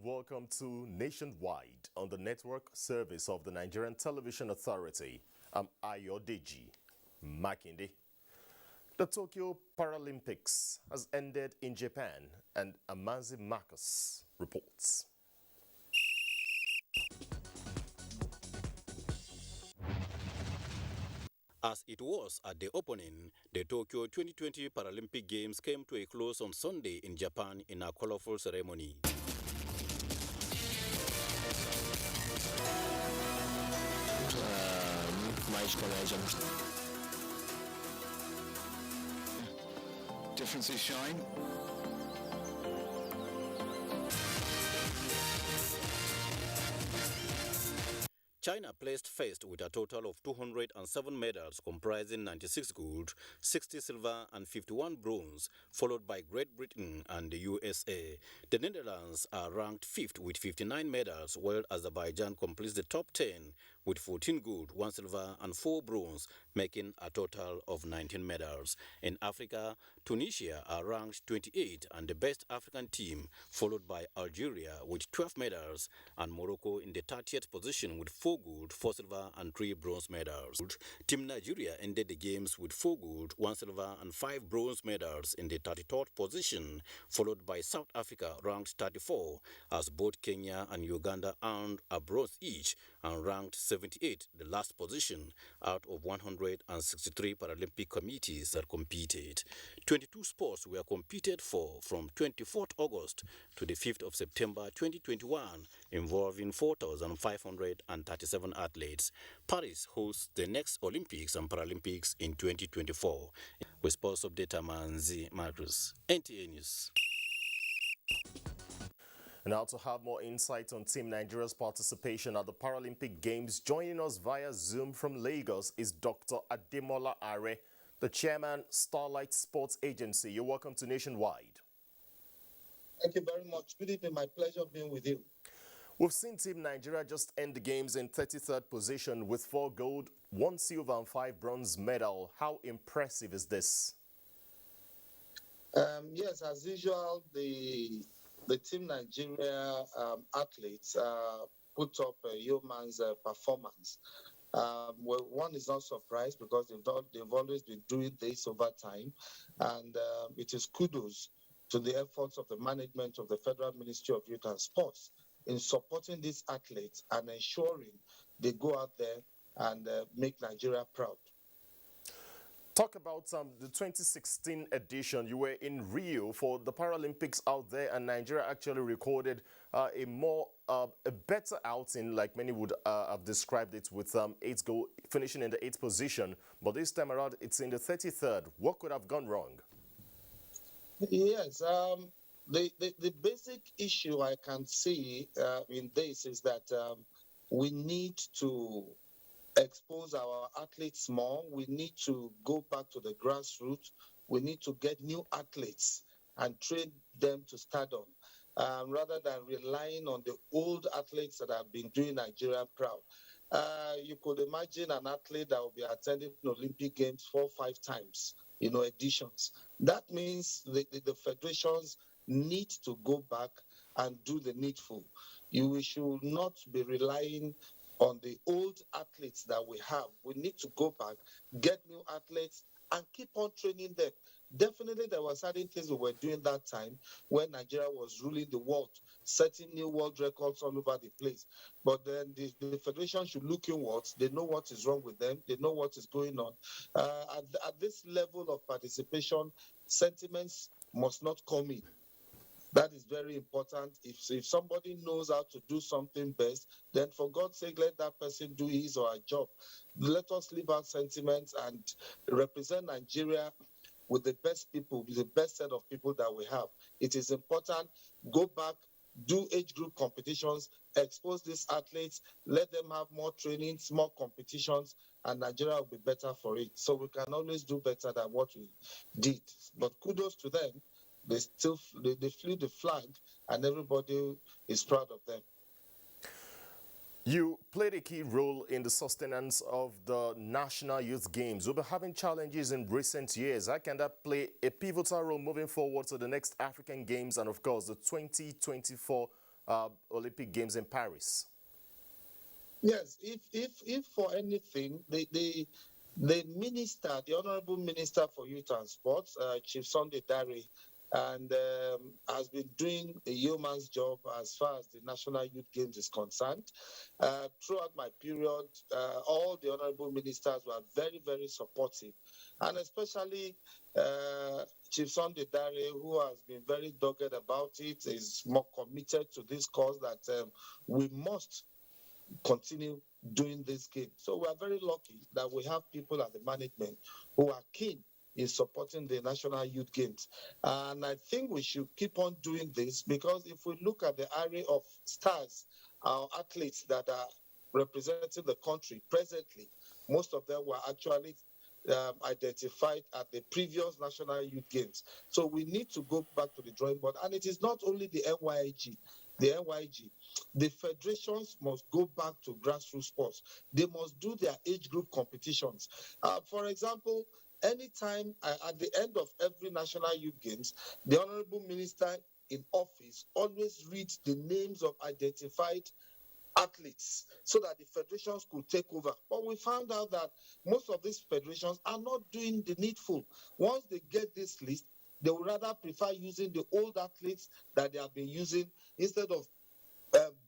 welcome to Nationwide on the network service of the Nigerian Television Authority. I'm Ayodeji Makinde. The Tokyo Paralympics has ended in Japan, and Amazi Marcus reports. As it was at the opening, the Tokyo 2020 Paralympic Games came to a close on Sunday in Japan in a colorful ceremony. Differences shine. China placed first with a total of 207 medals comprising 96 gold, 60 silver and 51 bronze, followed by Great Britain and the USA. The Netherlands are ranked 5th with 59 medals, while Azerbaijan completes the top 10 with 14 gold, 1 silver and 4 bronze, making a total of 19 medals. In Africa, Tunisia are ranked 28 and the best African team, followed by Algeria with 12 medals and Morocco in the 30th position with 4 gold, 4 silver and 3 bronze medals. Team Nigeria ended the games with 4 gold, 1 silver and 5 bronze medals in the 33rd position, followed by South Africa ranked 34, as both Kenya and Uganda earned a bronze each and ranked 78, the last position out of 163 Paralympic committees that competed. 22 sports were competed for from 24th August to the 5th of September 2021, involving 4,537 athletes. Paris hosts the next Olympics and Paralympics in 2024. With sports update, Amanzi Marcus, NTA News. Now to have more insight on Team Nigeria's participation at the Paralympic Games, joining us via Zoom from Lagos is Dr. Ademola Are, the chairman, Starlight Sports Agency. You're welcome to Nationwide. Thank you very much. Good evening. My pleasure being with you. We've seen Team Nigeria just end the games in 33rd position with 4 gold, 1 silver and 5 bronze medal. How impressive is this? Yes, as usual, the Team Nigeria athletes put up a yeoman's performance. Well, one is not surprised because they've always been doing this over time, and it is kudos to the efforts of the management of the Federal Ministry of Youth and Sports in supporting these athletes and ensuring they go out there and make Nigeria proud. Talk about the 2016 edition. You were in Rio for the Paralympics out there, and Nigeria actually recorded a better outing, like many would have described it, with 8 goals, finishing in the 8th position. But this time around, it's in the 33rd. What could have gone wrong? Yes, the basic issue I can see in this is that we need to expose our athletes more. We need to go back to the grassroots. We need to get new athletes and train them to stardom, rather than relying on the old athletes that have been doing Nigeria proud. You could imagine an athlete that will be attending the Olympic Games 4 or 5 times, editions. That means the federations need to go back and do the needful. We should not be relying on the old athletes that we have. We need to go back, get new athletes, and keep on training them. Definitely, there were certain things we were doing that time when Nigeria was ruling the world, setting new world records all over the place. But then the federation should look inwards. They know what is wrong with them. They know what is going on. At this level of participation, sentiments must not come in. That is very important. If somebody knows how to do something best, then for God's sake, let that person do his or her job. Let us leave out sentiments and represent Nigeria with the best people, with the best set of people that we have. It is important. Go back, do age group competitions, expose these athletes, let them have more trainings, more competitions, and Nigeria will be better for it. So we can always do better than what we did. But kudos to them. They flew the flag, and everybody is proud of them. You played a key role in the sustenance of the National Youth Games. We'll be having challenges in recent years. How can that play a pivotal role moving forward to the next African Games and, of course, the 2024 Olympic Games in Paris? Yes, if for anything, the minister, the honorable minister for youth and sports, Chief Sunday Dare, and has been doing a yeoman's job as far as the National Youth Games is concerned. Throughout my period, all the honorable ministers were very, very supportive, and especially Chief Sunday Dare, who has been very dogged about it, is more committed to this cause that we must continue doing this game. So we are very lucky that we have people at the management who are keen in supporting the National Youth Games. And I think we should keep on doing this, because if we look at the array of stars, our athletes that are representing the country presently, most of them were actually identified at the previous National Youth Games. So we need to go back to the drawing board. And it is not only the NYG, the federations must go back to grassroots sports. They must do their age group competitions. For example, anytime at the end of every National Youth Games, the Honorable Minister in office always reads the names of identified athletes so that the federations could take over. But we found out that most of these federations are not doing the needful. Once they get this list, they would rather prefer using the old athletes that they have been using instead of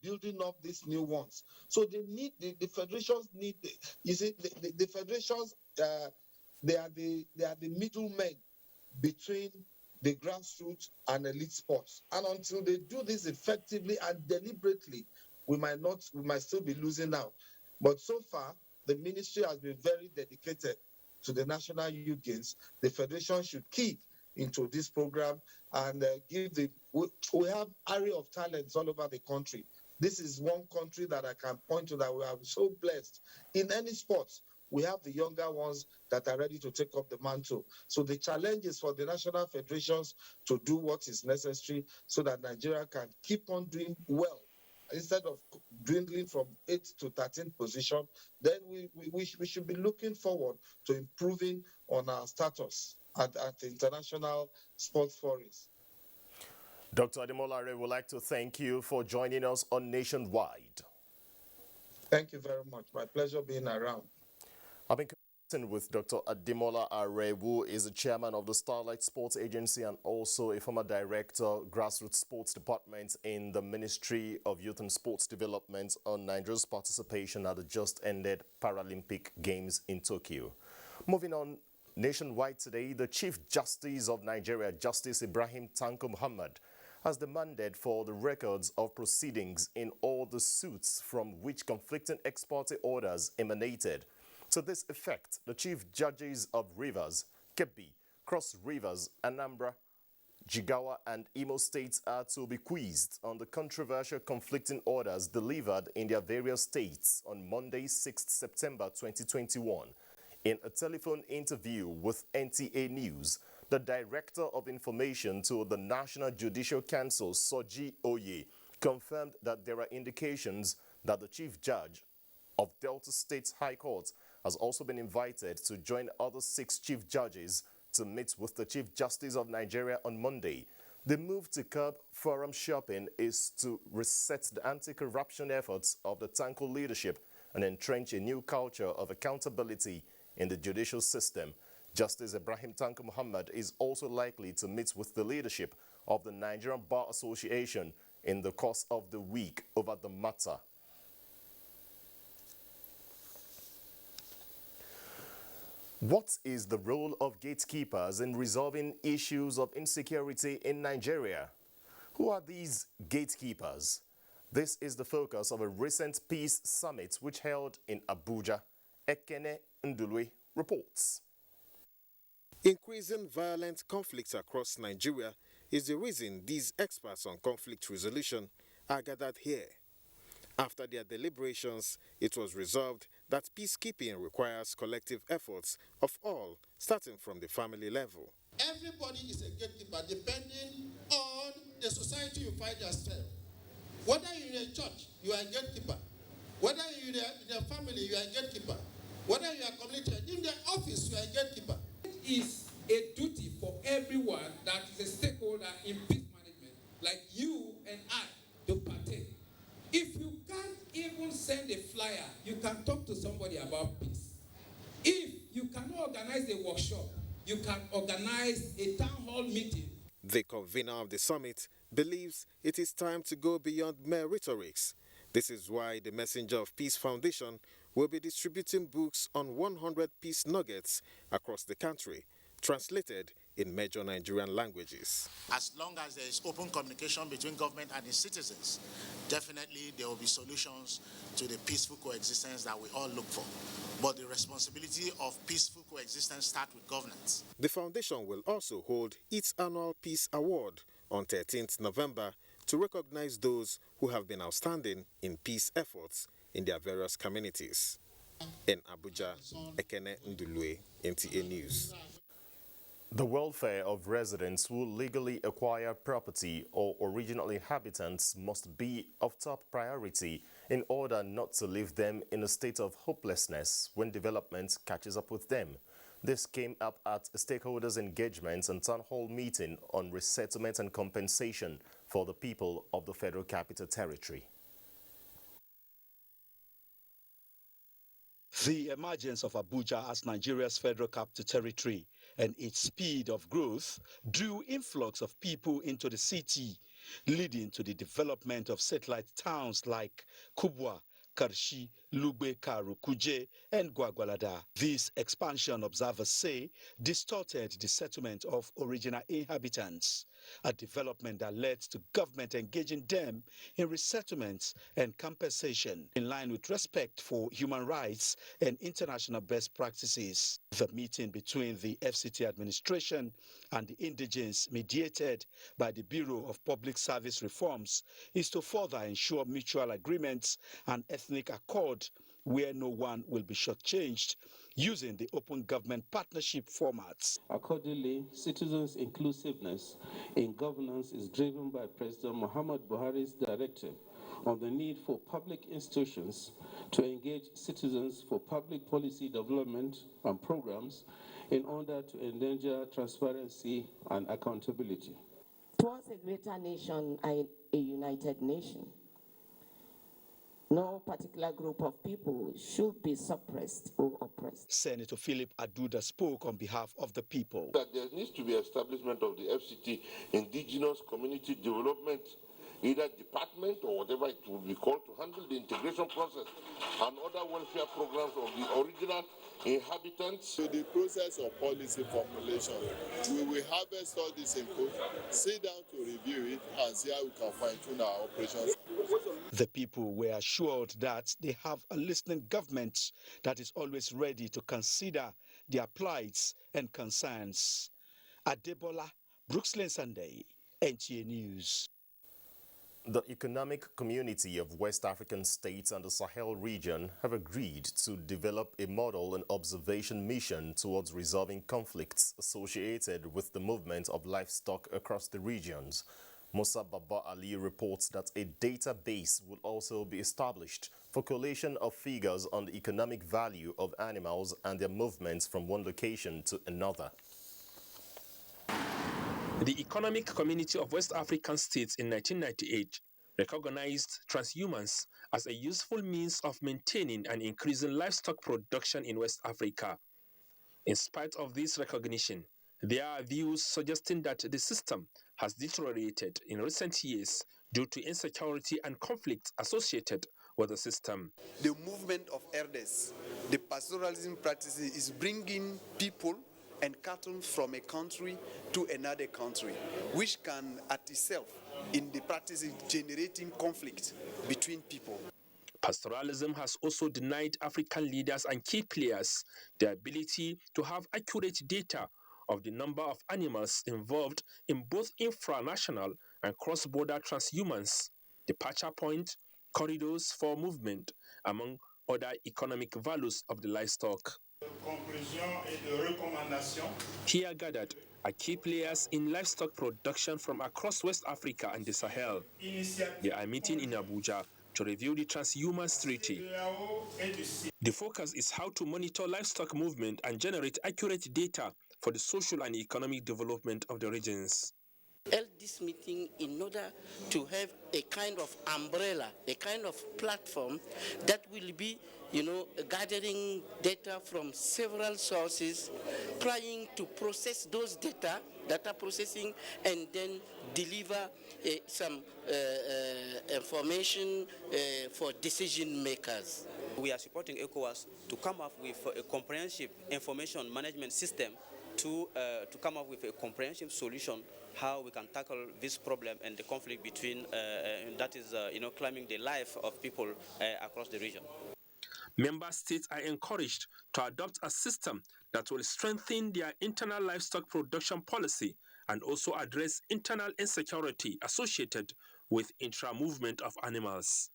building up these new ones. So they need the federations need the federations they are the middlemen between the grassroots and elite sports. And until they do this effectively and deliberately, we might still be losing now. But so far, the ministry has been very dedicated to the National Youth Games. The federation should keep into this program and we have array of talents all over the country. This is one country that I can point to that we are so blessed. In any sports, we have the younger ones that are ready to take up the mantle. So the challenge is for the national federations to do what is necessary so that Nigeria can keep on doing well. Instead of dwindling from 8th to 13th position, then we should be looking forward to improving on our status at the international sports forums. Dr. Ademola Are would like to thank you for joining us on Nationwide. Thank you very much. My pleasure being around. I've been conversing with Dr. Ademola Are, who is the chairman of the Starlight Sports Agency and also a former director, Grassroots Sports Department in the Ministry of Youth and Sports Development, on Nigeria's participation at the just-ended Paralympic Games in Tokyo. Moving on, nationwide today, the Chief Justice of Nigeria, Justice Ibrahim Tanko Muhammad, has demanded for the records of proceedings in all the suits from which conflicting ex parte orders emanated. To this effect, the Chief Judges of Rivers, Kebbi, Cross Rivers, Anambra, Jigawa and Imo states are to be quizzed on the controversial conflicting orders delivered in their various states on Monday, 6th September 2021. In a telephone interview with NTA News, the Director of Information to the National Judicial Council, Soji Oye, confirmed that there are indications that the Chief Judge of Delta State High Court has also been invited to join other 6 Chief Judges to meet with the Chief Justice of Nigeria on Monday. The move to curb forum shopping is to reset the anti-corruption efforts of the Tanko leadership and entrench a new culture of accountability in the judicial system. Justice Ibrahim Tanko Muhammad is also likely to meet with the leadership of the Nigerian Bar Association in the course of the week over the matter. What is the role of gatekeepers in resolving issues of insecurity in Nigeria? Who are these gatekeepers? This is the focus of a recent peace summit which held in Abuja. Ekene Ndulwe reports. Increasing violent conflicts across Nigeria is the reason these experts on conflict resolution are gathered here. After their deliberations, it was resolved that peacekeeping requires collective efforts of all, starting from the family level. Everybody is a gatekeeper depending on the society you find yourself. Whether you're in a church, you are a gatekeeper. Whether you're in a family, you are a gatekeeper. Whether you are community, in the office, you are a gatekeeper. It is a duty for everyone that is a stakeholder in peace management, like you and I, to partake. organize a workshop. You can organize a town hall meeting. The convener of the summit believes it is time to go beyond mere rhetorics. This is why the Messenger of Peace Foundation will be distributing books on 100 peace nuggets across the country, translated in major Nigerian languages. As long as there is open communication between government and its citizens, definitely there will be solutions to the peaceful coexistence that we all look for. But the responsibility of peaceful coexistence starts with governance. The foundation will also hold its annual Peace Award on 13th November to recognize those who have been outstanding in peace efforts in their various communities. In Abuja, Ekene Ndulue, NTA News. The welfare of residents who legally acquire property or original inhabitants must be of top priority in order not to leave them in a state of hopelessness when development catches up with them. This came up at a stakeholders' engagement and town hall meeting on resettlement and compensation for the people of the Federal Capital Territory. The emergence of Abuja as Nigeria's Federal Capital Territory and its speed of growth drew influx of people into the city, leading to the development of satellite towns like Kubwa, Karshi, Lugbe, Karu, Kuje, and Gwagwalada. This expansion, observers say, distorted the settlement of original inhabitants, a development that led to government engaging them in resettlements and compensation in line with respect for human rights and international best practices. The meeting between the FCT administration and the indigenes, mediated by the Bureau of Public Service Reforms, is to further ensure mutual agreements and ethnic accord where no one will be shortchanged using the open government partnership formats. Accordingly, citizens' inclusiveness in governance is driven by President Muhammad Buhari's directive on the need for public institutions to engage citizens for public policy development and programs in order to endanger transparency and accountability. Towards a greater nation and a united nation, no particular group of people should be suppressed or oppressed. Senator Philip Aduda spoke on behalf of the people. That there needs to be establishment of the FCT, Indigenous Community Development, either department or whatever it will be called, to handle the integration process and other welfare programs of the original inhabitants. To the process of policy formulation, we will harvest all this input, sit down to review it, and see how we can fine-tune our operations. The people were assured that they have a listening government that is always ready to consider their plights and concerns. Adebola, Brooksland Sunday, NTA News. The Economic Community of West African States and the Sahel region have agreed to develop a model and observation mission towards resolving conflicts associated with the movement of livestock across the regions. Musa Baba Ali reports that a database will also be established for collation of figures on the economic value of animals and their movements from one location to another. The Economic Community of West African States in 1998 recognized transhumance as a useful means of maintaining and increasing livestock production in West Africa. In spite of this recognition, there are views suggesting that the system has deteriorated in recent years due to insecurity and conflicts associated with the system. The movement of herders, the pastoralism practices is bringing people and cattle from a country to another country, which can at itself, in the practice, generating conflict between people. Pastoralism has also denied African leaders and key players the ability to have accurate data of the number of animals involved in both infranational and cross-border transhumance, departure point, corridors for movement, among other economic values of the livestock. Here gathered are key players in livestock production from across West Africa and the Sahel. They are meeting in Abuja to review the transhumance treaty. The focus is how to monitor livestock movement and generate accurate data for the social and economic development of the regions. held this meeting in order to have a kind of umbrella, a kind of platform that will be, gathering data from several sources, trying to process those data processing, and then deliver some information for decision makers. We are supporting ECOWAS to come up with a comprehensive information management system to come up with a comprehensive solution how we can tackle this problem and the conflict between that is claiming the life of people across the region. Member states are encouraged to adopt a system that will strengthen their internal livestock production policy and also address internal insecurity associated with intra-movement of animals.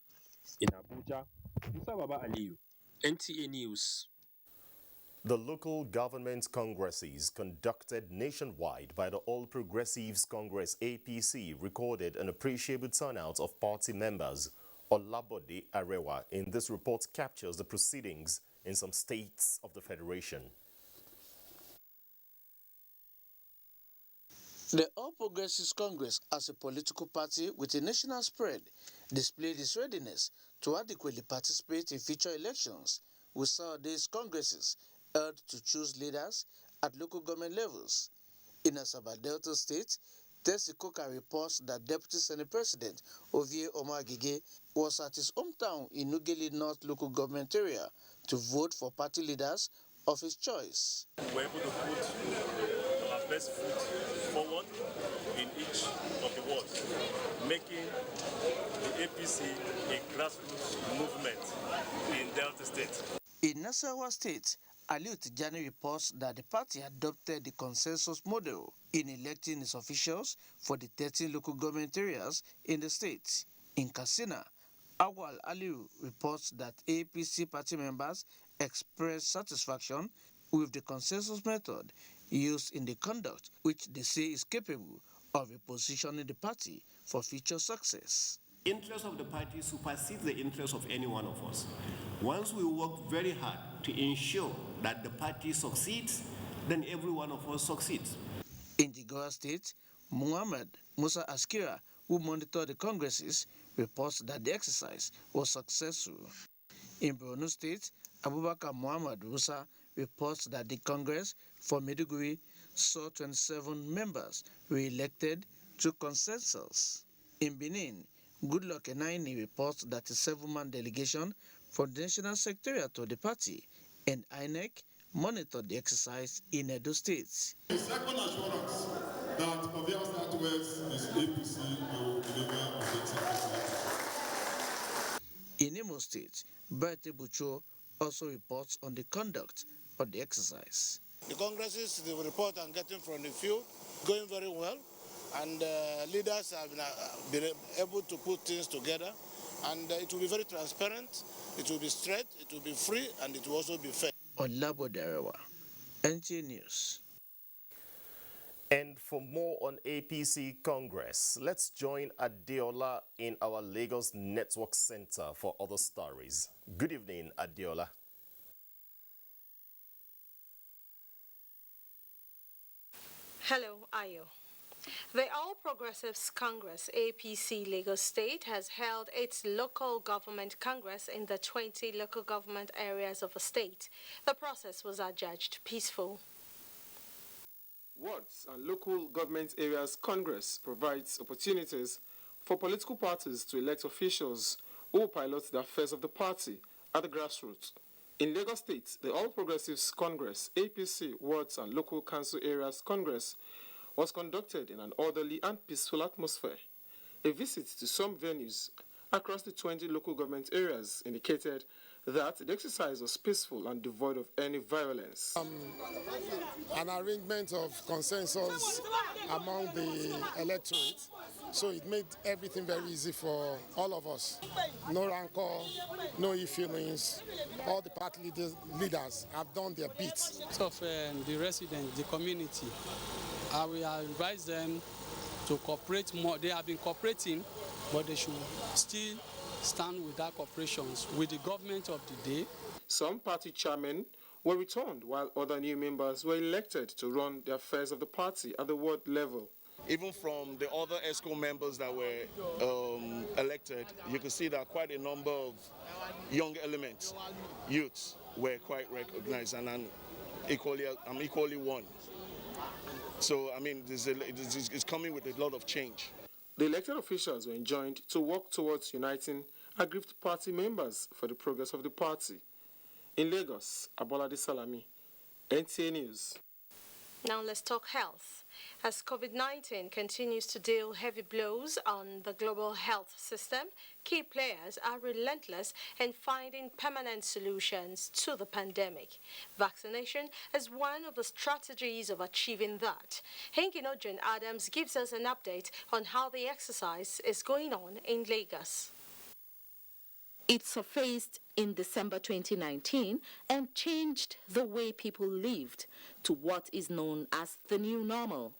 In Abuja, Musa Baba Aliyu, NTA News. The local government congresses conducted nationwide by the All Progressives Congress APC recorded an appreciable turnout of party members. Olabode Arewa in this report captures the proceedings in some states of the Federation. The All Progressives Congress, as a political party with a national spread, displayed its readiness to adequately participate in future elections. We saw these congresses held to choose leaders at local government levels. In Asaba Delta State, Tesi Koka reports that Deputy Senate President Ovie Omagige was at his hometown in Nugeli North local government area to vote for party leaders of his choice. We were able to put our best foot forward in each of the wards, making the APC a grassroots movement in Delta State. In Nasarawa State, Aliu Tijani reports that the party adopted the consensus model in electing its officials for the 13 local government areas in the state. In Katsina, Awal Aliu reports that APC party members expressed satisfaction with the consensus method used in the conduct, which they say is capable of repositioning the party for future success. The interest of the party supersedes the interest of any one of us. Once we work very hard to ensure that the party succeeds, then every one of us succeeds. In Jigawa State, Muhammad Musa Askira, who monitored the congresses, reports that the exercise was successful. In Borno State, Abubakar Muhammad Musa reports that the Congress for Maiduguri saw 27 members re-elected through consensus. In Benin, Goodluck Enaini reports that a 7-man delegation from the National Secretariat of the party and INEC monitored the exercise in Edo State. The second assurance that Obia Southwest is APC will deliver in Imo State, Bertie Bucho also reports on the conduct of the exercise. The congresses, the report I'm getting from the field, going very well, and leaders have been able to put things together, and it will be very transparent, it will be straight, it will be free, and it will also be fair. Olabode Arewa, NTA News. And for more on APC Congress, let's join Adeola in our Lagos Network Center for other stories. Good evening, Adeola. Hello, Ayo. The All Progressives Congress, APC Lagos State, has held its local government congress in the 20 local government areas of the state. The process was adjudged peaceful. Wards and local government areas Congress provides opportunities for political parties to elect officials who will pilot the affairs of the party at the grassroots. In Lagos State, the All Progressives Congress, APC Wards and Local Council Areas Congress was conducted in an orderly and peaceful atmosphere. A visit to some venues across the 20 local government areas indicated that the exercise was peaceful and devoid of any violence. An arrangement of consensus among the electorate, so it made everything very easy for all of us. No rancor, no ill feelings. All the party leaders have done their bit. Of the residents, the community, I will advise them to cooperate more. They have been cooperating, but they should still stand with that cooperation with the government of the day. Some party chairmen were returned while other new members were elected to run the affairs of the party at the ward level. even from the other ESCO members that were elected, you could see that quite a number of young elements, youths, were quite recognized, and I'm equally one. So, I mean, it's coming with a lot of change. The elected officials were enjoined to work towards uniting aggrieved party members for the progress of the party. In Lagos, Abolade Salami, NTA News. Now let's talk health. As COVID-19 continues to deal heavy blows on the global health system, key players are relentless in finding permanent solutions to the pandemic. Vaccination is one of the strategies of achieving that. Henginojan Adams gives us an update on how the exercise is going on in Lagos. It surfaced in December 2019 and changed the way people lived to what is known as the new normal.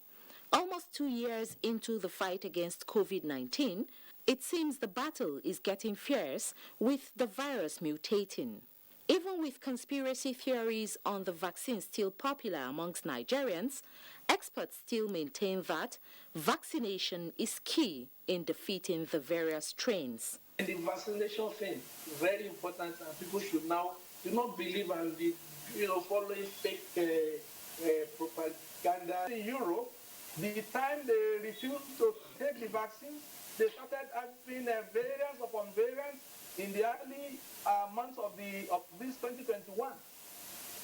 Almost 2 years into the fight against COVID-19, it seems the battle is getting fierce with the virus mutating. Even with conspiracy theories on the vaccine still popular amongst Nigerians, experts still maintain that vaccination is key in defeating the various strains. The vaccination thing is very important, and people should now do not believe and be, following fake propaganda. In Europe, the time they refused to take the vaccine, they started having variants upon variants in the early months of this 2021.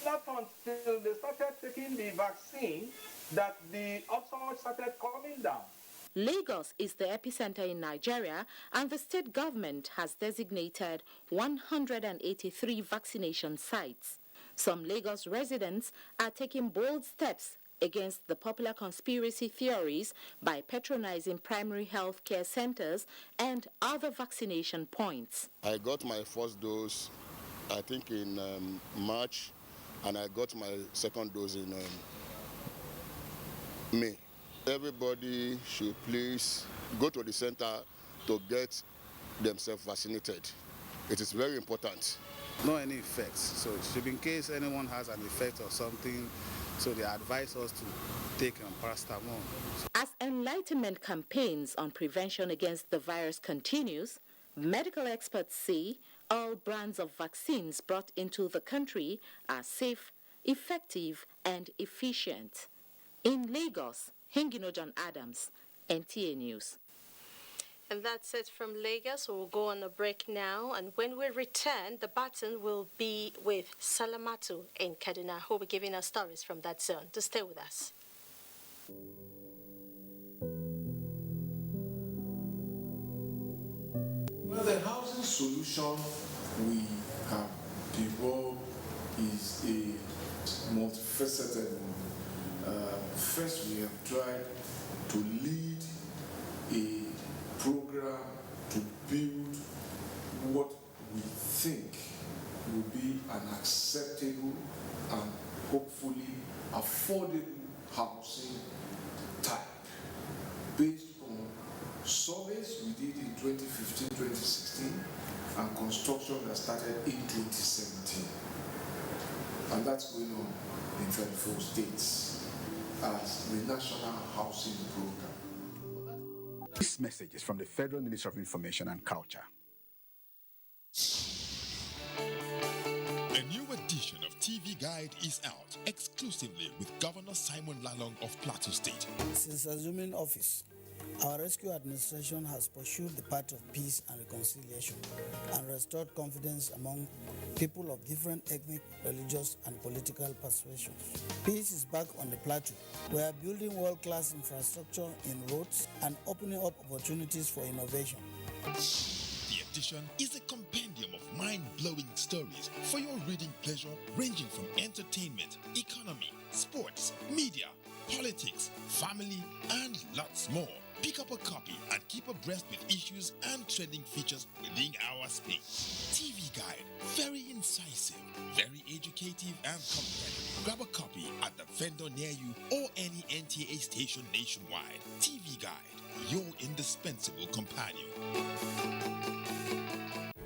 Not until they started taking the vaccine that the upsurge started coming down. Lagos is the epicenter in Nigeria, and the state government has designated 183 vaccination sites. Some Lagos residents are taking bold steps against the popular conspiracy theories by patronizing primary health care centers and other vaccination points. I got my first dose, I think in March, and I got my second dose in May. Everybody should please go to the center to get themselves vaccinated. It is very important. No any effects. So it should be in case anyone has an effect or something, so they advise us to take paracetamol. As enlightenment campaigns on prevention against the virus continues, medical experts say all brands of vaccines brought into the country are safe, effective, and efficient. In Lagos, Henginojan Adams, NTA News. And that's it from Lagos. We'll go on a break now, and when we return, the baton will be with Dhammaturu in Kaduna, who will be giving us stories from that zone. To stay with us. Well, the housing solution we have developed is a multifaceted one. First, we have tried to lead a program to build what we think will be an acceptable and hopefully affordable housing type based on surveys we did in 2015-2016 and construction that started in 2017. And that's going on in 34 states as the National Housing Program. This message is from the Federal Ministry of Information and Culture. A new edition of TV Guide is out exclusively with Governor Simon Lalong of Plateau State. Since assuming office, our rescue administration has pursued the path of peace and reconciliation and restored confidence among people of different ethnic, religious, and political persuasions. Peace is back on the plateau. We are building world-class infrastructure in roads and opening up opportunities for innovation. The edition is a compendium of mind-blowing stories for your reading pleasure, ranging from entertainment, economy, sports, media, politics, family, and lots more. Pick up a copy and keep abreast with issues and trending features within our space. TV Guide, very incisive, very educative and compelling. Grab a copy at the vendor near you or any NTA station nationwide. TV Guide, your indispensable companion.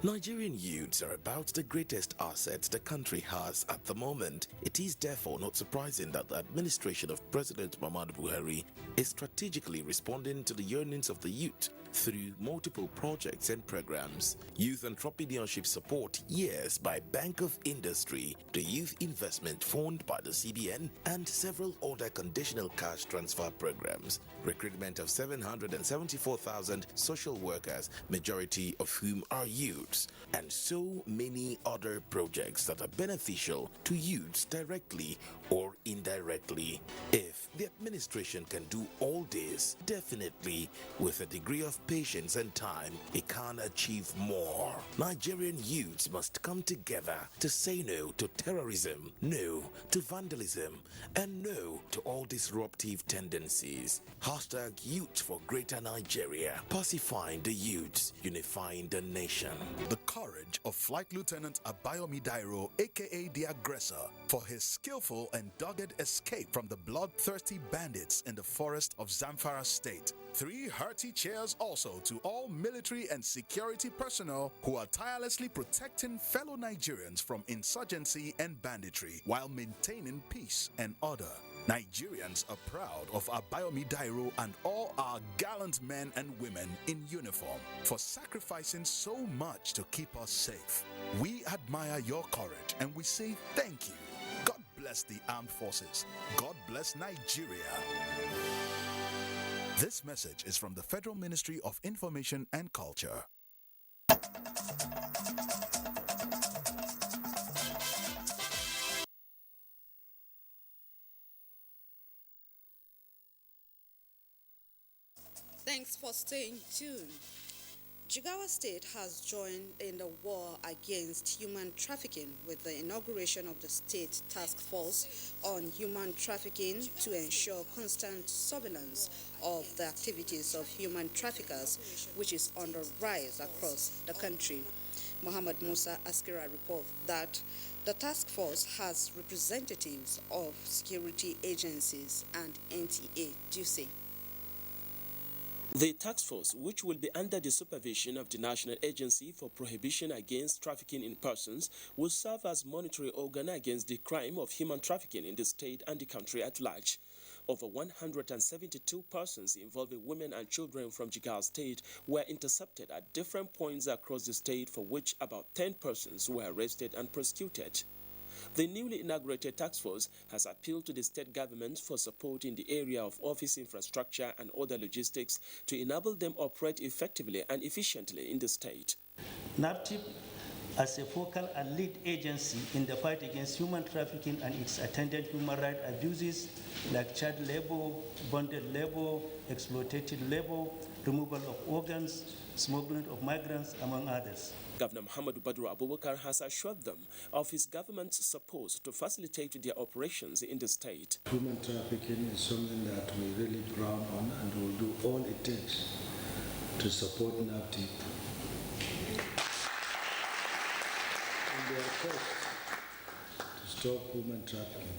Nigerian youths are about the greatest assets the country has at the moment. It is therefore not surprising that the administration of President Muhammadu Buhari is strategically responding to the yearnings of the youth through multiple projects and programs. Youth entrepreneurship support years by Bank of Industry, the Youth Investment Fund by the CBN, and several other conditional cash transfer programs. Recruitment of 774,000 social workers, majority of whom are youths, and so many other projects that are beneficial to youths directly or indirectly. If the administration can do all this, definitely with a degree of patience and time, it can achieve more. Nigerian youths must come together to say no to terrorism, no to vandalism, and no to all disruptive tendencies. Hashtag Youth for Greater Nigeria. Pacifying the youths, unifying the nation. The courage of Flight Lieutenant Abayomi Dairo, aka the Aggressor, for his skillful and dogged escape from the bloodthirsty bandits in the forest of Zamfara State. 3 hearty cheers also to all military and security personnel who are tirelessly protecting fellow Nigerians from insurgency and banditry while maintaining peace and order. Nigerians are proud of Abayomi Dairo and all our gallant men and women in uniform for sacrificing so much to keep us safe. We admire your courage and we say thank you. God bless the armed forces. God bless Nigeria. This message is from the Federal Ministry of Information and Culture. Thanks for staying tuned. Jigawa State has joined in the war against human trafficking with the inauguration of the State Task Force on Human Trafficking to ensure constant surveillance of the activities of human traffickers, which is on the rise across the country. Muhammad Musa Askira reports that the task force has representatives of security agencies and NTA. Do you say? The task force, which will be under the supervision of the National Agency for Prohibition Against Trafficking in Persons, will serve as monitoring organ against the crime of human trafficking in the state and the country at large. Over 172 persons involving women and children from Jigawa State were intercepted at different points across the state, for which about 10 persons were arrested and prosecuted. The newly inaugurated task force has appealed to the state government for support in the area of office infrastructure and other logistics to enable them operate effectively and efficiently in the state. NAPTIP, as a focal and lead agency in the fight against human trafficking and its attendant human rights abuses like child labor, bonded labor, exploitative labor, removal of organs, smuggling of migrants, among others. Governor Muhammadu Badru Abubakar has assured them of his government's support to facilitate their operations in the state. Human trafficking is something that we really proud on, and will do all it takes to support NAPTIP in their quest to stop human trafficking.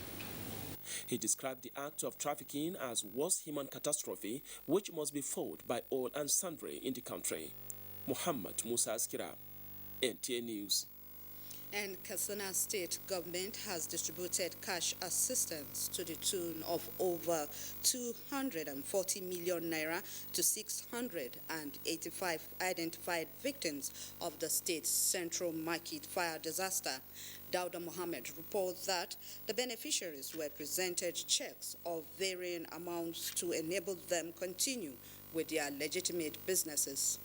He described the act of trafficking as worst human catastrophe which must be fought by all and sundry in the country. Muhammad Musa Askira, NTA News. And Katsina State government has distributed cash assistance to the tune of over 240 million naira to 685 identified victims of the state's Central Market fire disaster. Dauda Mohammed reports that the beneficiaries were presented checks of varying amounts to enable them continue with their legitimate businesses.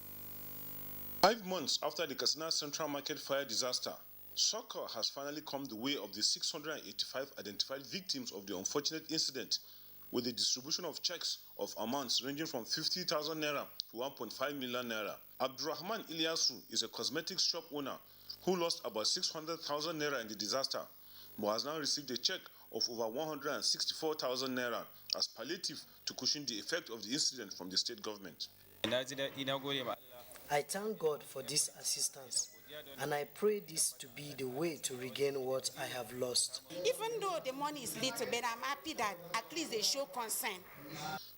5 months after the Katsina Central Market fire disaster, succor has finally come the way of the 685 identified victims of the unfortunate incident, with the distribution of checks of amounts ranging from 50,000 naira to 1.5 million naira. Abdurrahman Ilyasu is a cosmetics shop owner who lost about 600,000 naira in the disaster, but has now received a check of over 164,000 naira as palliative to cushion the effect of the incident from the state government. I thank God for this assistance, and I pray this to be the way to regain what I have lost. Even though the money is little, but I'm happy that at least they show concern.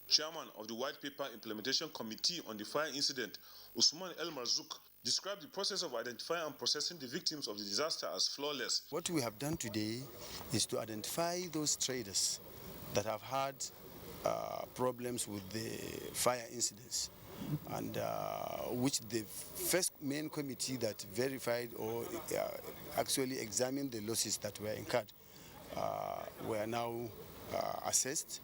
Chairman of the White Paper Implementation Committee on the fire incident, Usman El Marzouk, described the process of identifying and processing the victims of the disaster as flawless. What we have done today is to identify those traders that have had problems with the fire incidents, and which the first main committee that verified or actually examined the losses that were incurred were now assessed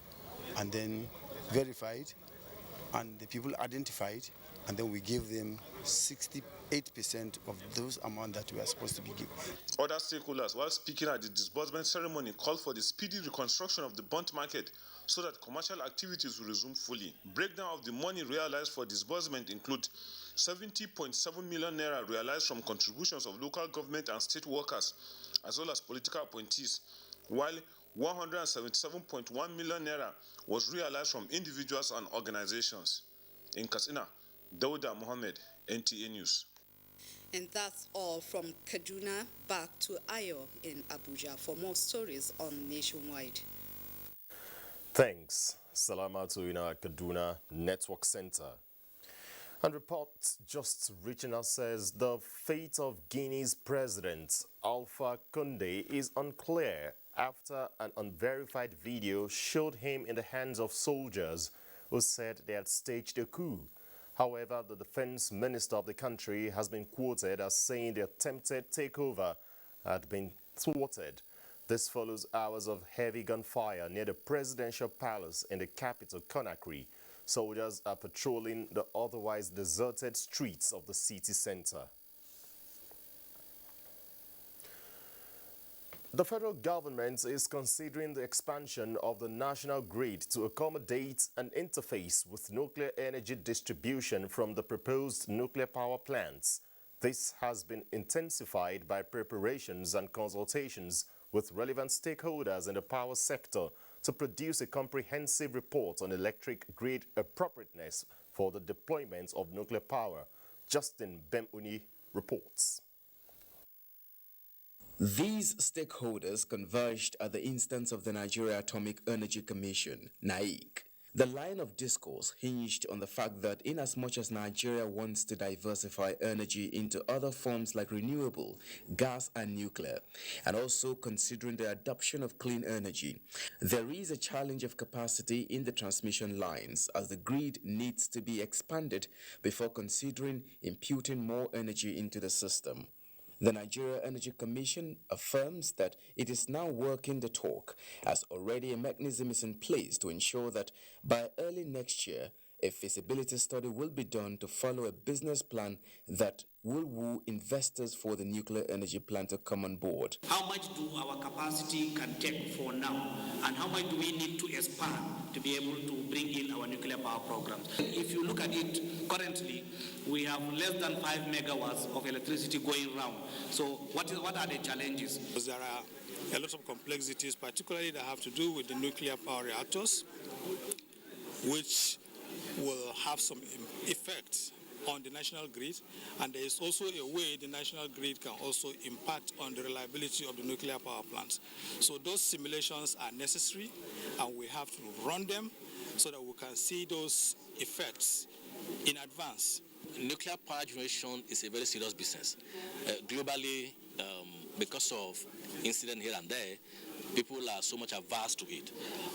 and then verified, and the people identified, and then we give them 68% of those amount that we are supposed to be given. Other stakeholders, while speaking at the disbursement ceremony, called for the speedy reconstruction of the bond market so that commercial activities will resume fully. Breakdown of the money realized for disbursement include 70.7 million naira realized from contributions of local government and state workers, as well as political appointees, while 177.1 million naira was realized from individuals and organizations. In Katsina, Dauda Mohammed, NTA News. And that's all from Kaduna. Back to Ayo in Abuja for more stories on Nationwide. Thanks. Salamatu in our Kaduna Network Center. And report just reaching us says the fate of Guinea's president, Alpha Condé, is unclear after an unverified video showed him in the hands of soldiers who said they had staged a coup. However, the defense minister of the country has been quoted as saying the attempted takeover had been thwarted. This follows hours of heavy gunfire near the presidential palace in the capital, Conakry. Soldiers are patrolling the otherwise deserted streets of the city center. The federal government is considering the expansion of the national grid to accommodate an interface with nuclear energy distribution from the proposed nuclear power plants. This has been intensified by preparations and consultations with relevant stakeholders in the power sector to produce a comprehensive report on electric grid appropriateness for the deployment of nuclear power. Justin Bemuni reports. These stakeholders converged at the instance of the Nigeria Atomic Energy Commission, NAIC. The line of discourse hinged on the fact that inasmuch as Nigeria wants to diversify energy into other forms like renewable, gas and nuclear, and also considering the adoption of clean energy, there is a challenge of capacity in the transmission lines as the grid needs to be expanded before considering imputing more energy into the system. The Nigeria Energy Commission affirms that it is now working the talk, as already a mechanism is in place to ensure that by early next year, a feasibility study will be done to follow a business plan that will woo investors for the nuclear energy plant to come on board. How much do our capacity can take for now, and how much do we need to expand to be able to bring in our nuclear power programs? If you look at it currently, we have less than 5 megawatts of electricity going around. So what are the challenges? There are a lot of complexities, particularly that have to do with the nuclear power reactors, which will have some effects on the national grid, and there is also a way the national grid can also impact on the reliability of the nuclear power plants. So those simulations are necessary, and we have to run them so that we can see those effects in advance. Nuclear power generation is a very serious business. Globally, because of incident here and there, people are so much averse to it.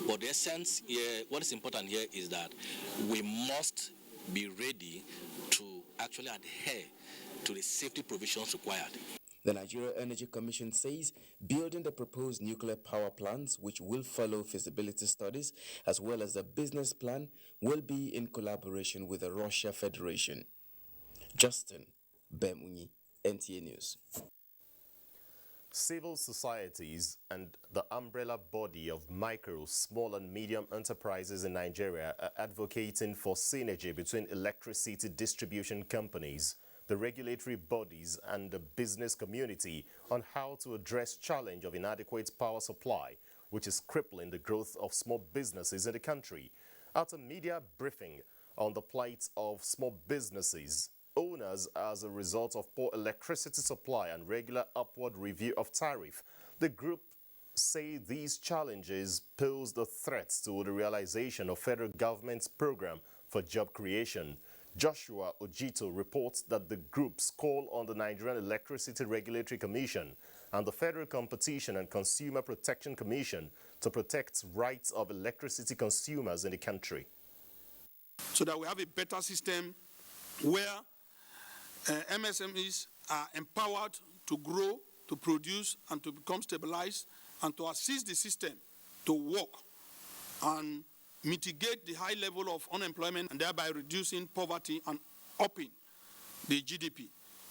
But the essence here, what is important here is that we must be ready to actually adhere to the safety provisions required. The Nigeria Energy Commission says building the proposed nuclear power plants, which will follow feasibility studies, as well as the business plan, will be in collaboration with the Russia Federation. Justin Bemuni, NTA News. Civil societies and the umbrella body of micro, small and medium enterprises in Nigeria are advocating for synergy between electricity distribution companies, the regulatory bodies and the business community on how to address challenge of inadequate power supply, which is crippling the growth of small businesses in the country. At a media briefing on the plight of small businesses owners as a result of poor electricity supply and regular upward review of tariff, the group say these challenges pose a threat to the realization of federal government's program for job creation. Joshua Ojito reports that the groups call on the Nigerian Electricity Regulatory Commission and the Federal Competition and Consumer Protection Commission to protect rights of electricity consumers in the country. So that we have a better system where MSMEs are empowered to grow, to produce, and to become stabilized, and to assist the system to work and mitigate the high level of unemployment and thereby reducing poverty and upping the GDP,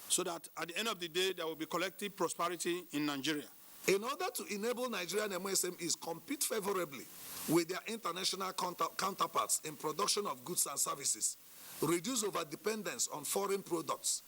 so that at the end of the day there will be collective prosperity in Nigeria. In order to enable Nigerian MSMEs compete favorably with their international counterparts in production of goods and services, reduce overdependence on foreign products,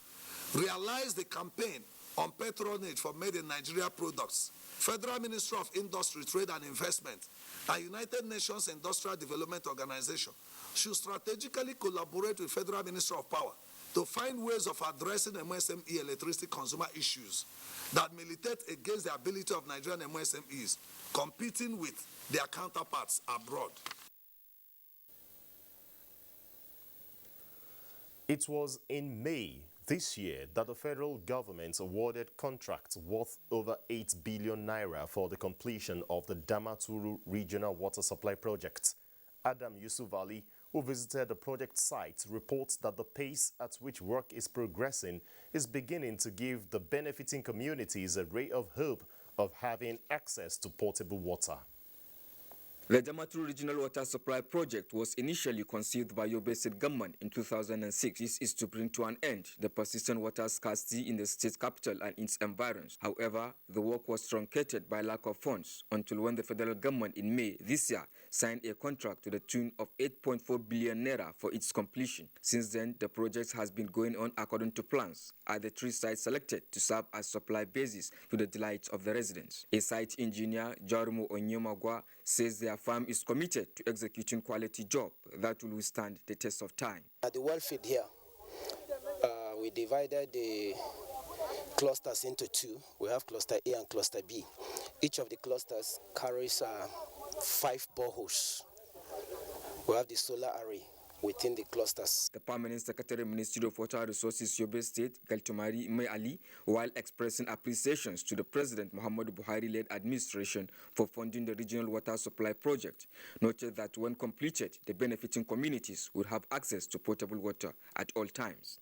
realize the campaign on patronage for made in Nigeria products, Federal Ministry of Industry, Trade and Investment, and United Nations Industrial Development Organization should strategically collaborate with Federal Ministry of Power to find ways of addressing MSME electricity consumer issues that militate against the ability of Nigerian MSMEs competing with their counterparts abroad. It was in May this year that the federal government awarded contracts worth over 8 billion naira for the completion of the Dhammaturu Regional Water Supply Project. Adam Yusuf Ali, who visited the project site, reports that the pace at which work is progressing is beginning to give the benefiting communities a ray of hope of having access to potable water. The Dhammaturu Regional Water Supply Project was initially conceived by Yobe State government in 2006. This is to bring to an end the persistent water scarcity in the state capital and its environs. However, the work was truncated by lack of funds until when the federal government in May this year signed a contract to the tune of 8.4 billion naira for its completion. Since then, the project has been going on according to plans at the 3 sites selected to serve as supply bases to the delight of the residents. A site engineer, Jarumo Onyemagwa, says their firm is committed to executing quality job that will withstand the test of time. At the well field here, we divided the clusters into 2. We have cluster A and cluster B. Each of the clusters carries 5 boreholes. We have the solar array within the clusters. The Permanent Secretary, Ministry of Water Resources, Yobe State, Galtumari May Ali, while expressing appreciations to the President Muhammadu Buhari-led administration for funding the regional water supply project, noted that when completed, the benefiting communities would have access to potable water at all times.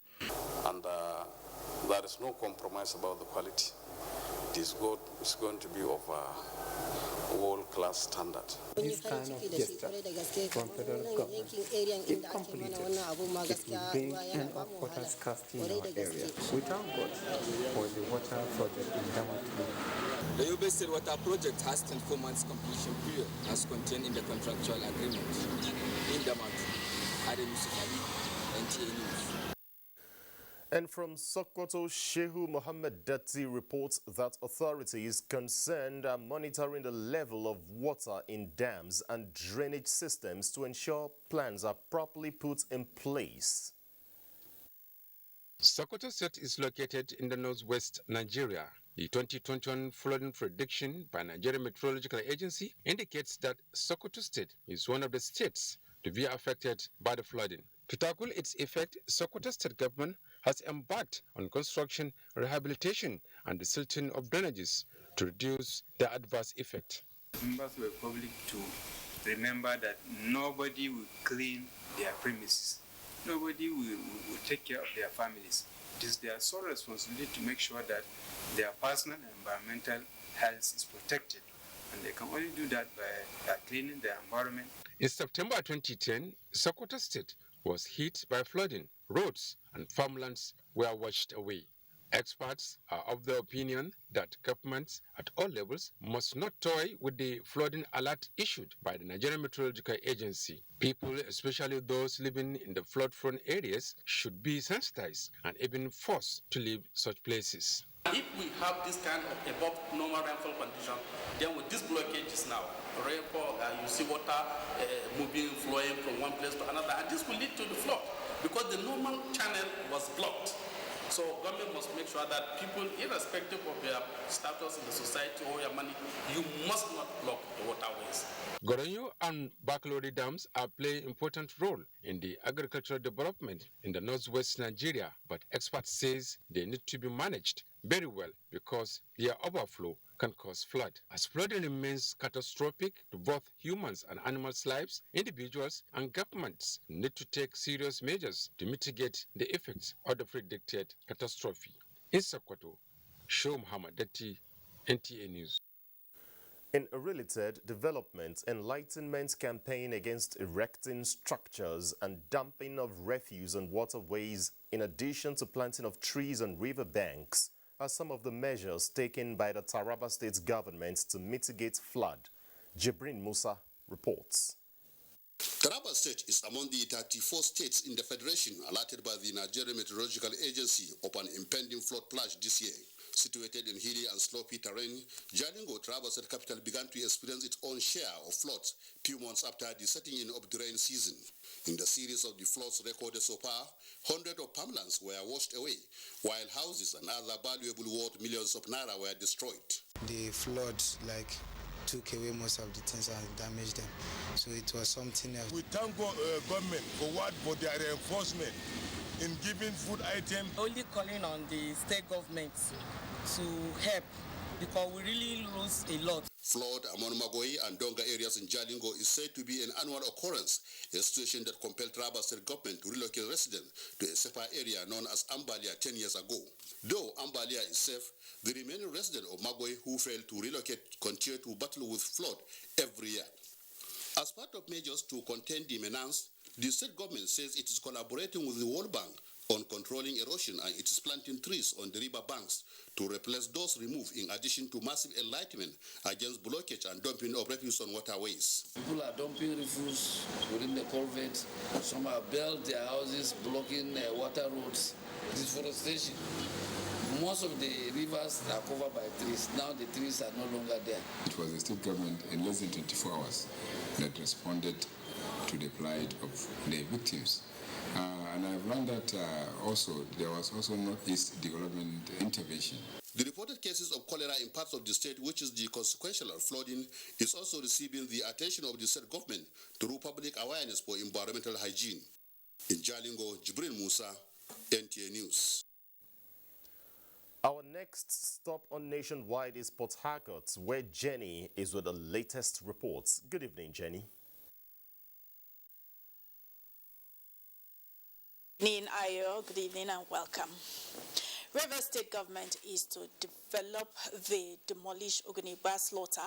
And there is no compromise about the quality. It's going to be of world-class standard. This kind of gesture from federal government, if completed, it will bring end of water scarcity in our area. We thank God for the water project in Dhammaturu. The Yobe State Water Project has 24 months completion period as contained in the contractual agreement. In Dhammaturu, Adam Yusuf Ali, NTA News. And from Sokoto, Shehu Mohammed Dati reports that authorities concerned are monitoring the level of water in dams and drainage systems to ensure plans are properly put in place. Sokoto State is located in the northwest Nigeria. The 2021 flooding prediction by Nigerian Meteorological Agency indicates that Sokoto State is one of the states to be affected by the flooding. To tackle its effect, Sokoto State government has embarked on construction, rehabilitation, and the silting of drainages to reduce the adverse effect. Members of the public to remember that nobody will clean their premises. Nobody will take care of their families. It is their sole responsibility to make sure that their personal and environmental health is protected. And they can only do that by cleaning their environment. In September 2010, Sokoto State was hit by flooding. Roads and farmlands were washed away. Experts are of the opinion that governments at all levels must not toy with the flooding alert issued by the Nigerian Meteorological Agency. People, especially those living in the flood-prone areas, should be sensitized and even forced to leave such places. If we have this kind of above normal rainfall condition, then with these blockages now, rainfall, you see water moving, flowing from one place to another, and this will lead to the flood because the normal channel was blocked. So government must make sure that people, irrespective of their status in the society or your money, you must not block the waterways. Goronyo and Bakalori dams are playing important role in the agricultural development in the northwest Nigeria, but experts says they need to be managed very well because their overflow can cause flood. As flooding remains catastrophic to both humans and animals' lives, individuals and governments need to take serious measures to mitigate the effects of the predicted catastrophe. In Sokoto, Show Muhammad Datti, NTA News. In a related development, enlightenment campaign against erecting structures and dumping of refuse on waterways, in addition to planting of trees on river banks, are some of the measures taken by the Taraba State government to mitigate flood. Jibrin Musa reports. Taraba State is among the 34 states in the Federation alerted by the Nigerian Meteorological Agency of an impending flood plague this year. Situated in hilly and slopey terrain, Jalingo, Taraba State capital, began to experience its own share of floods few months after the setting in of the rain season. In the series of the floods recorded so far, hundreds of farmlands were washed away, while houses and other valuable worth millions of naira were destroyed. The floods took away most of the things and damaged them. So it was something else. We thank government for their reinforcement in giving food items. Only calling on the state government to help because we really lose a lot. Flood among Magoi and Donga areas in Jalingo is said to be an annual occurrence, a situation that compelled Taraba State government to relocate residents to a safer area known as Ambalia 10 years ago. Though Ambalia is safe, the remaining residents of Magoi who failed to relocate continue to battle with flood every year. As part of measures to contain the menace, the state government says it is collaborating with the World Bank on controlling erosion and it is planting trees on the river banks to replace those removed, in addition to massive enlightenment against blockage and dumping of refuse on waterways. People are dumping refuse within the culverts. Some have built their houses blocking water roads. Deforestation. Most of the rivers are covered by trees. Now the trees are no longer there. It was the state government in less than 24 hours that responded to the plight of the victims. And I've learned that there was also Northeast Development intervention. The reported cases of cholera in parts of the state, which is the consequential of flooding, is also receiving the attention of the state government through public awareness for environmental hygiene. In Jalingo, Jibril Musa, NTA News. Our next stop on Nationwide is Port Harcourt, where Jenny is with the latest reports. Good evening, Jenny. Good evening and welcome. Rivers State government is to develop the demolished Ogunigba slaughter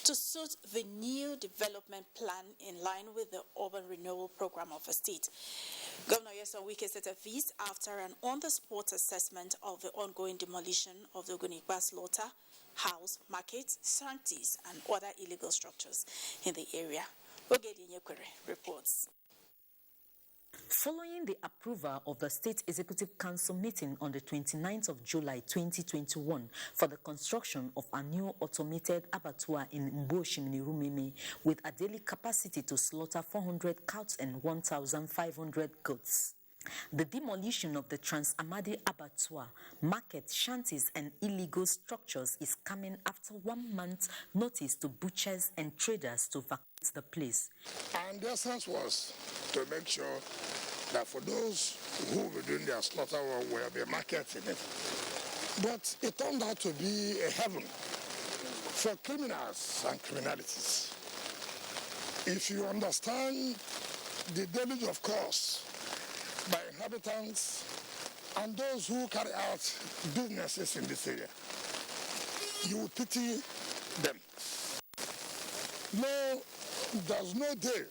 to suit the new development plan in line with the urban renewal program of the state. Governor Yeson Wike said this after an on-the-spot assessment of the ongoing demolition of the Ogunigba slaughter, house, market, shanties, and other illegal structures in the area. Ogedi Nyekwere reports. Following the approval of the State Executive Council meeting on the 29th of July 2021 for the construction of a new automated abattoir in Mboshimini with a daily capacity to slaughter 400 cows and 1,500 goats. The demolition of the Trans-Amadi abattoir, market, shanties and illegal structures is coming after 1 month notice to butchers and traders to vacate the place. And the essence was to make sure that for those who were doing their slaughter will be markets in it. But it turned out to be a heaven for criminals and criminalities. If you understand the deluge of course by inhabitants and those who carry out businesses in this area, you will pity them. No, there's no day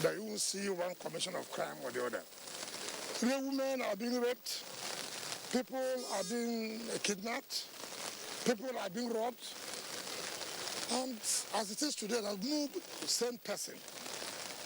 that you will see one commission of crime or the other. Real women are being raped, people are being kidnapped, people are being robbed, and as it is today, there's no sane person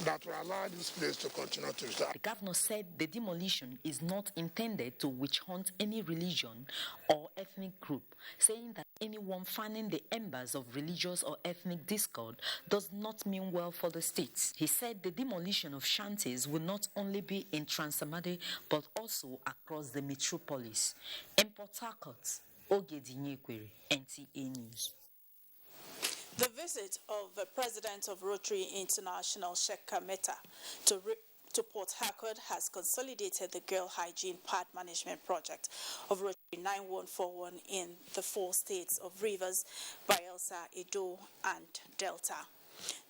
that will allow this place to continue to start. The governor said the demolition is not intended to witch hunt any religion or ethnic group, saying that anyone fanning the embers of religious or ethnic discord does not mean well for the state. He said the demolition of shanties will not only be in Transamade but also across the metropolis. In Port Harcourt, Ogedinyekwere, NTA News. The visit of the president of Rotary International, Sheikh Meta, to Port Harcourt has consolidated the girl hygiene pad management project of Rotary 9141 in the 4 states of Rivers, Bayelsa, Edo, and Delta.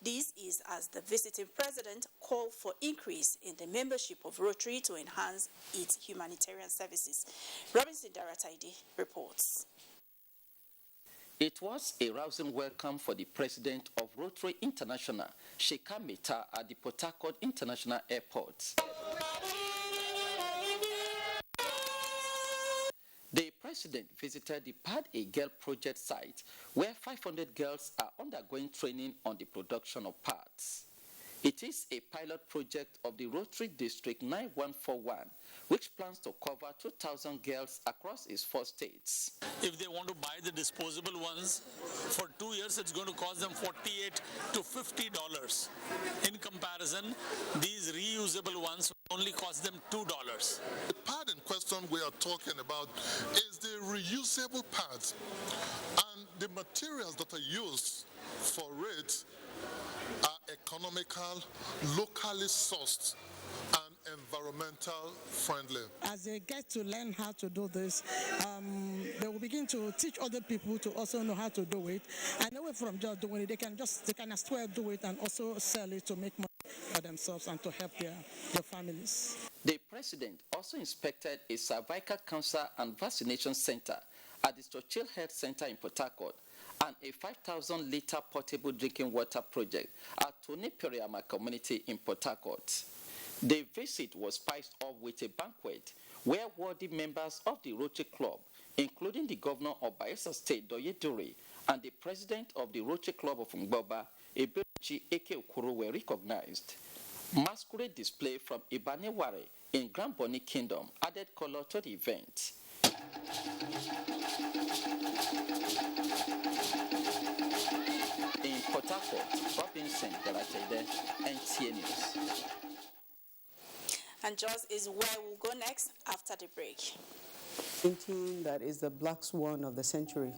This is as the visiting president called for increase in the membership of Rotary to enhance its humanitarian services. Robinson Darataide reports. It was a rousing welcome for the president of Rotary International, Sheikh Meta, at the Port Harcourt International Airport. The president visited the Pad A Girl project site, where 500 girls are undergoing training on the production of pads. It is a pilot project of the Rotary District 9141, which plans to cover 2,000 girls across its 4 states. If they want to buy the disposable ones, for 2 years it's going to cost them $48 to $50. In comparison, these reusable ones will only cost them $2. The pad in question we are talking about is the reusable pads, and the materials that are used for it are economical, locally sourced, and environmental friendly. As they get to learn how to do this, they will begin to teach other people to also know how to do it. And away from just doing it, they can as well do it and also sell it to make money for themselves and to help their families. The president also inspected a cervical cancer and vaccination center at the Churchill Health Center in Port Harcourt and a 5,000-liter portable drinking water project at Tony Periama community in Port Harcourt. The visit was spiced off with a banquet where worthy members of the Rotary Club, including the governor of Bayelsa State, Dhammaturu, and the president of the Rotary Club of Ngboba, Eberuchi Eke Okoro, were recognized. Masquerade display from Ibaneware in Grand Bonny Kingdom added color to the event. In Port Harcourt, Robinson Darataide, NTA News. And Jaws is where we'll go next after the break. Thinking that is the black swan of the century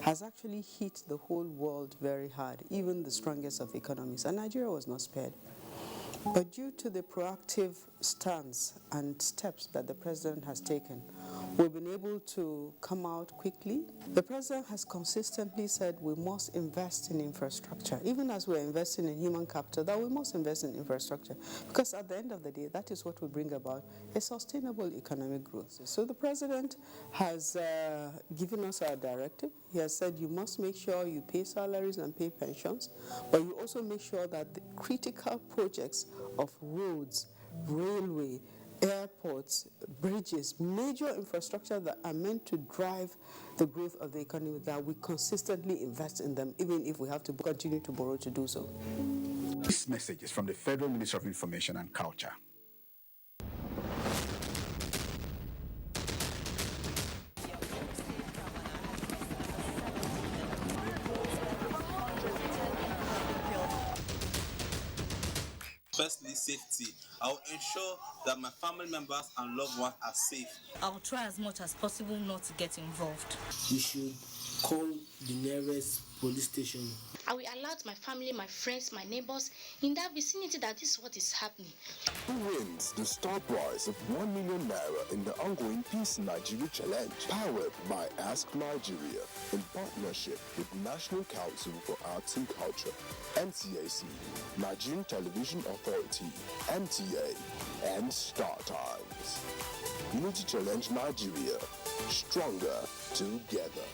has actually hit the whole world very hard, even the strongest of economies, and Nigeria was not spared. But due to the proactive stance and steps that the president has taken, we've been able to come out quickly. The president has consistently said we must invest in infrastructure, even as we're investing in human capital, that we must invest in infrastructure, because at the end of the day, that is what will bring about a sustainable economic growth. So the president has given us our directive. He has said you must make sure you pay salaries and pay pensions, but you also make sure that the critical projects of roads, railway, airports, bridges, major infrastructure that are meant to drive the growth of the economy, that we consistently invest in them, even if we have to continue to borrow to do so. This message is from the Federal Ministry of Information and Culture. Firstly, safety. I will ensure that my family members and loved ones are safe. I will try as much as possible not to get involved. You should call the nearest police station. I will alert my family, my friends, my neighbors in that vicinity that this is what is happening. Who wins the star prize of 1 million naira in the ongoing Peace Nigeria Challenge, powered by Ask Nigeria, in partnership with National Council for Arts and Culture, NCAC, Nigerian Television Authority, NTA, and Star Times. Unity Challenge Nigeria, stronger together.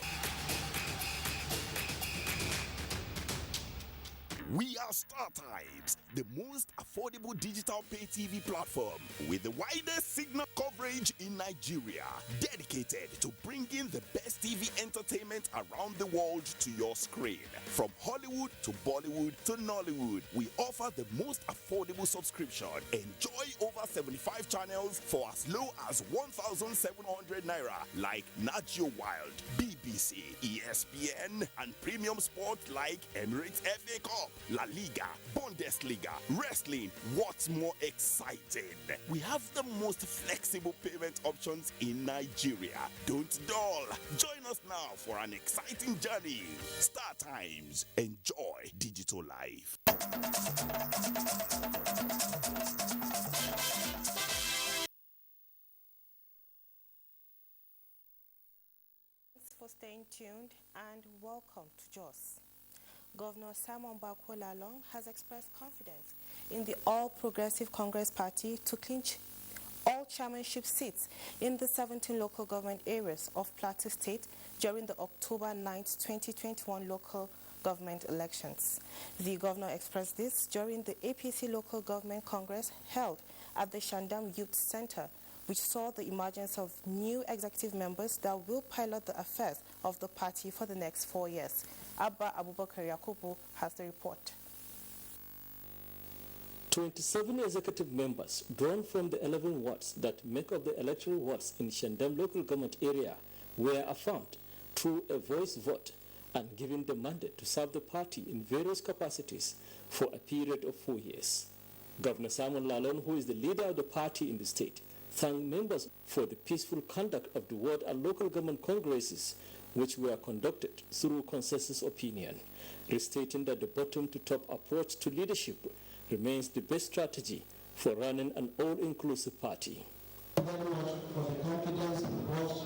We are StarTimes, the most affordable digital pay TV platform with the widest signal coverage in Nigeria, dedicated to bringing the best TV entertainment around the world to your screen. From Hollywood to Bollywood to Nollywood, we offer the most affordable subscription. Enjoy over 75 channels for as low as 1,700 naira, like Nat Geo Wild, BBC, ESPN, and premium sport like Emirates FA Cup, La Liga, Bundesliga, wrestling. What's more exciting? We have the most flexible payment options in Nigeria. Don't dull. Join us now for an exciting journey. StarTimes. Enjoy digital life. Thanks for staying tuned and welcome to JOS. Governor Simon Bako Lalong has expressed confidence in the All Progressive Congress Party to clinch all chairmanship seats in the 17 local government areas of Plateau State during the October 9, 2021 local government elections. The governor expressed this during the APC Local Government Congress held at the Shandam Youth Center, which saw the emergence of new executive members that will pilot the affairs of the party for the next 4 years. Abba Abubakar Yakubu has the report. 27 executive members drawn from the 11 wards that make up the electoral wards in Shandam local government area were affirmed through a voice vote and given the mandate to serve the party in various capacities for a period of 4 years. Governor Simon Lalong, who is the leader of the party in the state, thanked members for the peaceful conduct of the ward and local government congresses, which were conducted through consensus opinion, restating that the bottom-to-top approach to leadership remains the best strategy for running an all-inclusive party. Thank you very much for the confidence and trust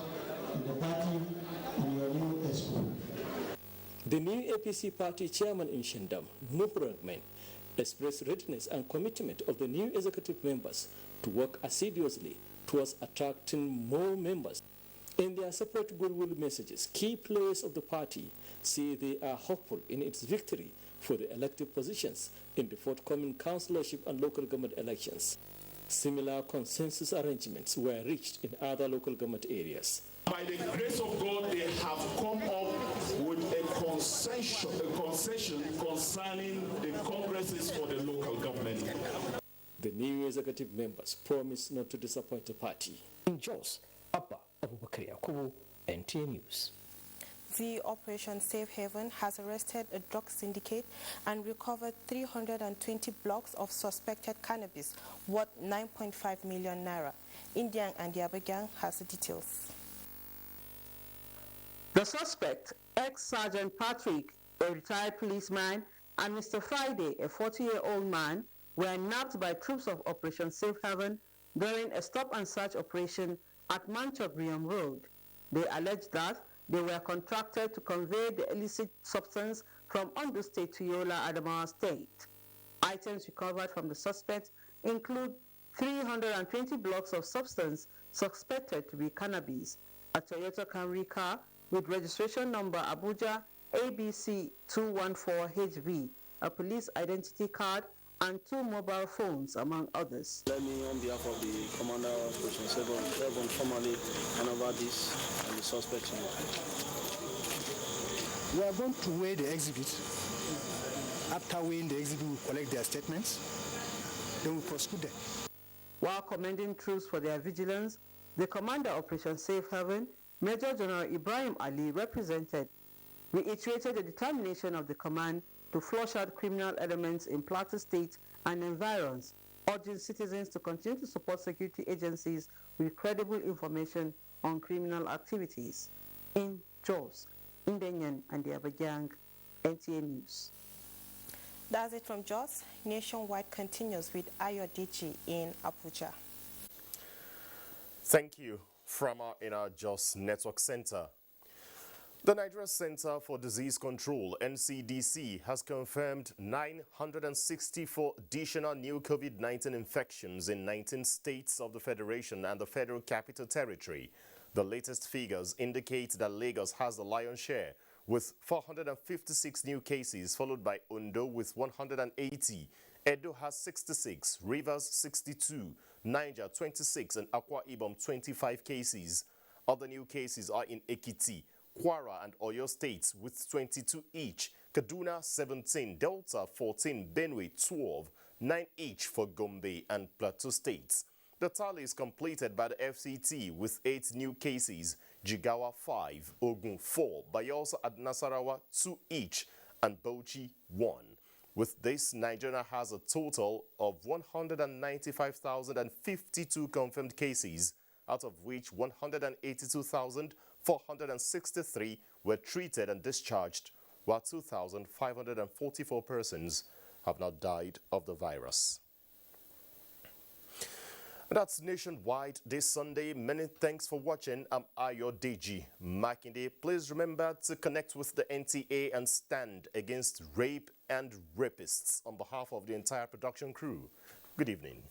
in the party and your new expo. The new APC party chairman in Shandam, Nuhurangmen, expressed readiness and commitment of the new executive members to work assiduously towards attracting more members. In their separate goodwill messages, key players of the party say they are hopeful in its victory for the elected positions in the forthcoming councillorship and local government elections. Similar consensus arrangements were reached in other local government areas. By the grace of God, they have come up with a concession concerning the congresses for the local government. The new executive members promise not to disappoint the party. In Jos, Abba Abubakar Yakubu, NTA News. The Operation Safe Haven has arrested a drug syndicate and recovered 320 blocks of suspected cannabis worth 9.5 million naira. Indian and the Abuja has the details. The suspect, ex-Sergeant Patrick, a retired policeman, and Mr. Friday, a 40-year-old man, were nabbed by troops of Operation Safe Haven during a stop-and-search operation at Manchobrium Road. They alleged that they were contracted to convey the illicit substance from Ondo State to Yola, Adamawa State. Items recovered from the suspect include 320 blocks of substance suspected to be cannabis, a Toyota Camry car with registration number Abuja ABC 214HB, a police identity card, and 2 mobile phones, among others. Let me, on behalf of the Commander of Operation 7, formally hand over this and the suspect. We are going to weigh the exhibit. After weighing the exhibit, we collect their statements, then we prosecute them. While commending troops for their vigilance, the Commander of Operation Safe Haven, Major General Ibrahim Ali, reiterated the determination of the command to flush out criminal elements in Plateau State and environs, urging citizens to continue to support security agencies with credible information on criminal activities. In Jos, Ndenyan and the Abagang, NTA News. That's it from Jos. Nationwide continues with Ayodeji in Abuja. Thank you from our Jos Network Center. The Nigeria Center for Disease Control, NCDC, has confirmed 964 additional new COVID-19 infections in 19 states of the Federation and the Federal Capital Territory. The latest figures indicate that Lagos has the lion's share, with 456 new cases, followed by Ondo with 180. Edo has 66, Rivers 62, Niger 26, and Akwa Ibom 25 cases. Other new cases are in Ekiti, Kwara, and Oyo states with 22 each. Kaduna 17, Delta 14, Benue 12, 9 each for Gombe and Plateau states. The tally is completed by the FCT with 8 new cases, Jigawa 5, Ogun 4, Bayelsa and Nasarawa 2 each, and Bauchi 1. With this, Nigeria has a total of 195,052 confirmed cases, out of which 182,463 were treated and discharged, while 2,544 persons have now died of the virus. That's nationwide this Sunday. Many thanks for watching. I'm Ayo Deji Makinde. Please remember to connect with the NTA and stand against rape and rapists on behalf of the entire production crew. Good evening.